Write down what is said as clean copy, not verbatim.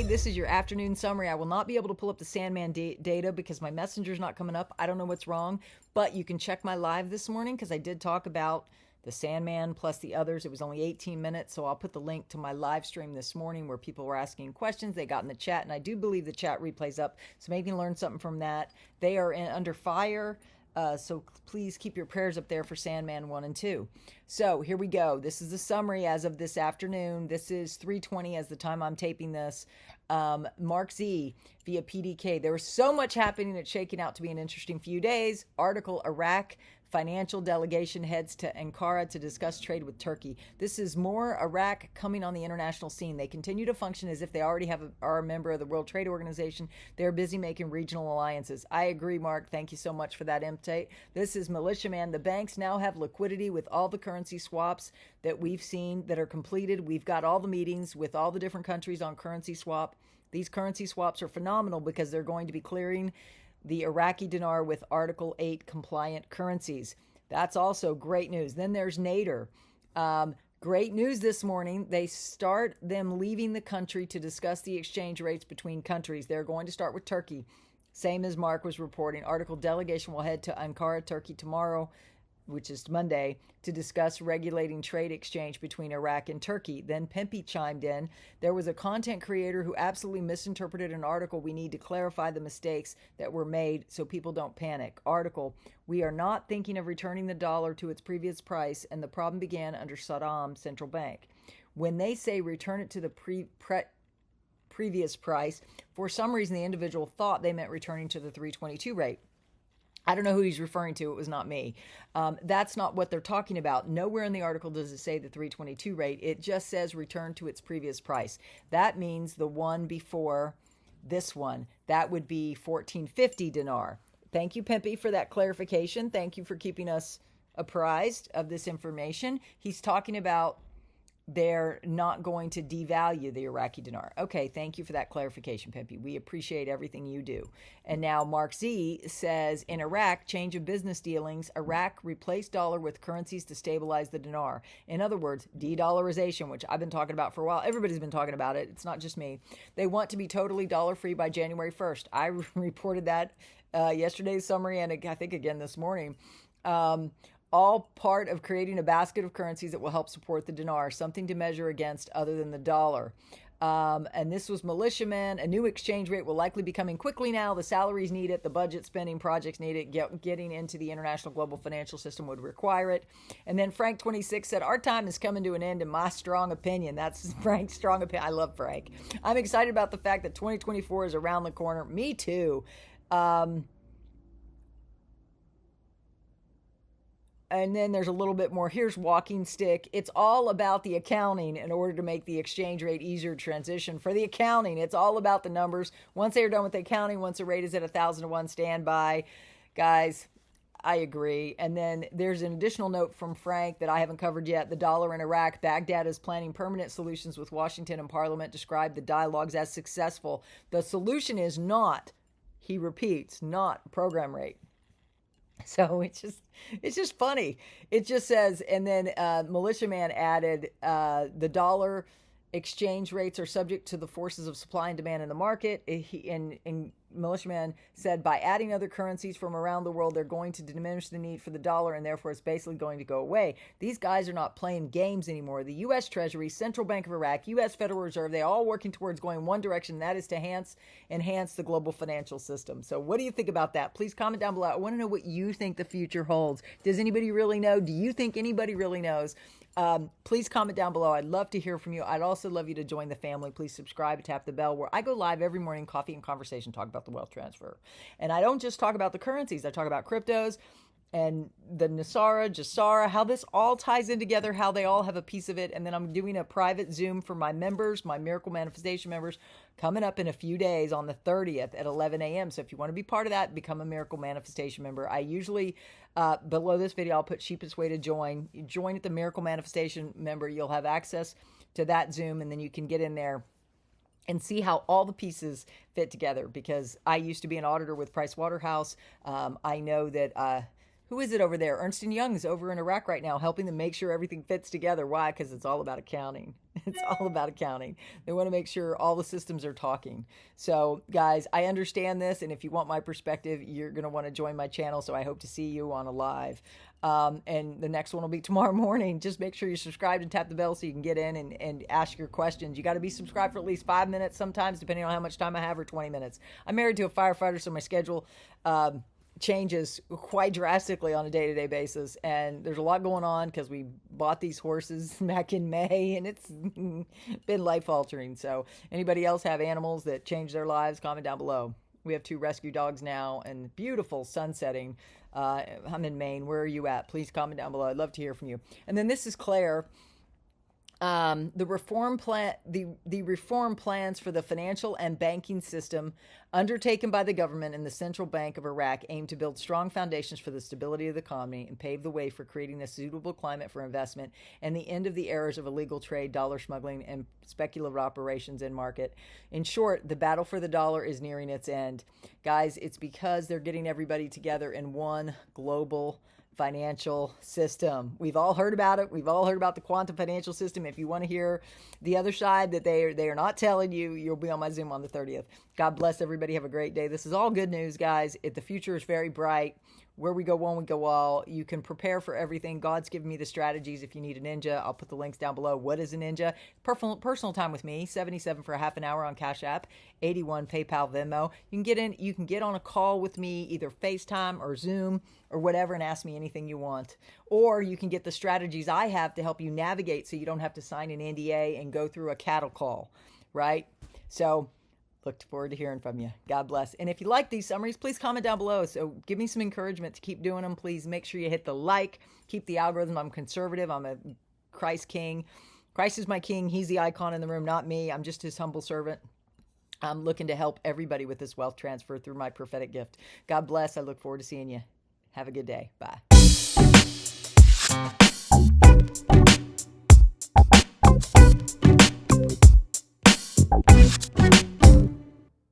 This is your afternoon summary. I will not be able to pull up the Sandman data because my messenger's not coming up. I don't know what's wrong, but you can check my live this morning because I did talk about the Sandman plus the others. It was only 18 minutes, so I'll put the link to my live stream this morning where people were asking questions. They got in the chat, and I do believe the chat replay's up, so maybe you can learn something from that. They are under fire. So please keep your prayers up there for Sandman 1 and 2. So here we go. This is the summary as of this afternoon. This is 3:20 as the time I'm taping this. Mark Z via PDK. There was so much happening. It's shaking out to be an interesting few days. Article, Iraq financial delegation heads to Ankara to discuss trade with Turkey. This is more Iraq coming on the international scene. They continue to function as if they already are a member of the World Trade Organization. They're busy making regional alliances. I agree, Mark. Thank you so much for that update. This is Militiaman. The banks now have liquidity with all the currency swaps that we've seen that are completed. We've got all the meetings with all the different countries on currency swap. These currency swaps are phenomenal because they're going to be clearing the Iraqi dinar with Article 8 compliant currencies. That's also great news. Then there's Nader. Great news this morning. They start them leaving the country to discuss the exchange rates between countries. They're going to start with Turkey. Same as Mark was reporting. Article delegation will head to Ankara, Turkey tomorrow, which is Monday, to discuss regulating trade exchange between Iraq and Turkey. Then Pimpy chimed in. There was a content creator who absolutely misinterpreted an article. We need to clarify the mistakes that were made so people don't panic. Article, we are not thinking of returning the dollar to its previous price, and the problem began under Saddam's central bank. When they say return it to the previous price, for some reason the individual thought they meant returning to the 322 rate. I don't know who he's referring to. It was not me. That's not what they're talking about. Nowhere in the article does it say the 322 rate. It just says return to its previous price. That means the one before this one. That would be 1450 dinar. Thank you, Pimpy, for that clarification. Thank you for keeping us apprised of this information. He's talking about they're not going to devalue the Iraqi dinar. Okay, thank you for that clarification, Pimpy. We appreciate everything you do. And now Mark Z says, in Iraq, change of business dealings, Iraq replaced dollar with currencies to stabilize the dinar. In other words, de-dollarization, which I've been talking about for a while. Everybody's been talking about it. It's not just me. They want to be totally dollar-free by January 1st. I reported that yesterday's summary and I think again this morning. All part of creating a basket of currencies that will help support the dinar, something to measure against other than the dollar. And this was Militiaman. A new exchange rate will likely be coming quickly now. The salaries need it. The budget spending projects need it. Getting into the international global financial system would require it. And then Frank26 said, our time is coming to an end in my strong opinion. That's Frank's strong opinion. I love Frank. I'm excited about the fact that 2024 is around the corner. Me too. And then there's a little bit more. Here's Walking Stick. It's all about the accounting in order to make the exchange rate easier to transition. For the accounting, it's all about the numbers. Once they are done with the accounting, once the rate is at 1,000 to 1, stand by. Guys, I agree. And then there's an additional note from Frank that I haven't covered yet. The dollar in Iraq. Baghdad is planning permanent solutions with Washington and Parliament. Described the dialogues as successful. The solution is not, he repeats, not program rate. So it's just funny. It just says, and then Militiaman added, the dollar exchange rates are subject to the forces of supply and demand in the market. And Militiaman said by adding other currencies from around the world, they're going to diminish the need for the dollar, and therefore it's basically going to go away. These guys are not playing games anymore. The U.S. Treasury, Central Bank of Iraq, U.S. Federal Reserve, they all working towards going one direction, and that is to enhance the global financial system. So what do you think about that? Please comment down below. I want to know what you think the future holds. Does anybody really know? Do you think anybody really knows? Please comment down below. I'd love to hear from you. I'd also love you to join the family. Please subscribe, tap the bell, where I go live every morning, coffee and conversation, talk about the wealth transfer. And I don't just talk about the currencies. I talk about cryptos and the Nasara, Jasara, how this all ties in together, how they all have a piece of it. And then I'm doing a private Zoom for my members, my Miracle Manifestation members, coming up in a few days on the 30th at 11 a.m. So if you want to be part of that, become a Miracle Manifestation member. I usually, below this video, I'll put cheapest way to join. You join at the Miracle Manifestation member. You'll have access to that Zoom, and then you can get in there and see how all the pieces fit together, because I used to be an auditor with Price Waterhouse. I know that Who is it over there? Ernst & Young is over in Iraq right now helping them make sure everything fits together. Why? Because it's all about accounting. It's all about accounting. They want to make sure all the systems are talking. So, guys, I understand this, and if you want my perspective, you're going to want to join my channel, so I hope to see you on a live. And the next one will be tomorrow morning. Just make sure you're subscribed and tap the bell so you can get in and ask your questions. You got to be subscribed for at least 5 minutes sometimes, depending on how much time I have, or 20 minutes. I'm married to a firefighter, so my schedule changes quite drastically on a day-to-day basis, and there's a lot going on because we bought these horses back in May, and it's been life-altering. So anybody else have animals that change their lives? Comment down below. We have 2 rescue dogs now, and beautiful sun setting. I'm in Maine. Where are you at? Please comment down below. I'd love to hear from you. And then this is Claire. The reform plans for the financial and banking system undertaken by the government and the Central Bank of Iraq aim to build strong foundations for the stability of the economy and pave the way for creating a suitable climate for investment and the end of the eras of illegal trade, dollar smuggling, and speculative operations in market. In short, the battle for the dollar is nearing its end. Guys, it's because they're getting everybody together in one global financial system. We've all heard about it. We've all heard about the quantum financial system. If you want to hear the other side that they are not telling you, you'll be on my Zoom on the 30th. God bless everybody. Have a great day. This is all good news, guys. The future is very bright. Where we go one, we go all. You can prepare for everything. God's given me the strategies. If you need a ninja, I'll put the links down below. What is a ninja? Personal time with me. 77 for a half an hour on Cash App. 81 PayPal, Venmo. You can get on a call with me, either FaceTime or Zoom or whatever, and ask me anything you want. Or you can get the strategies I have to help you navigate so you don't have to sign an NDA and go through a cattle call, right? So look forward to hearing from you. God bless. And if you like these summaries, please comment down below. So give me some encouragement to keep doing them. Please make sure you hit the like. Keep the algorithm. I'm conservative. I'm a Christ king. Christ is my king. He's the icon in the room, not me. I'm just his humble servant. I'm looking to help everybody with this wealth transfer through my prophetic gift. God bless. I look forward to seeing you. Have a good day. Bye.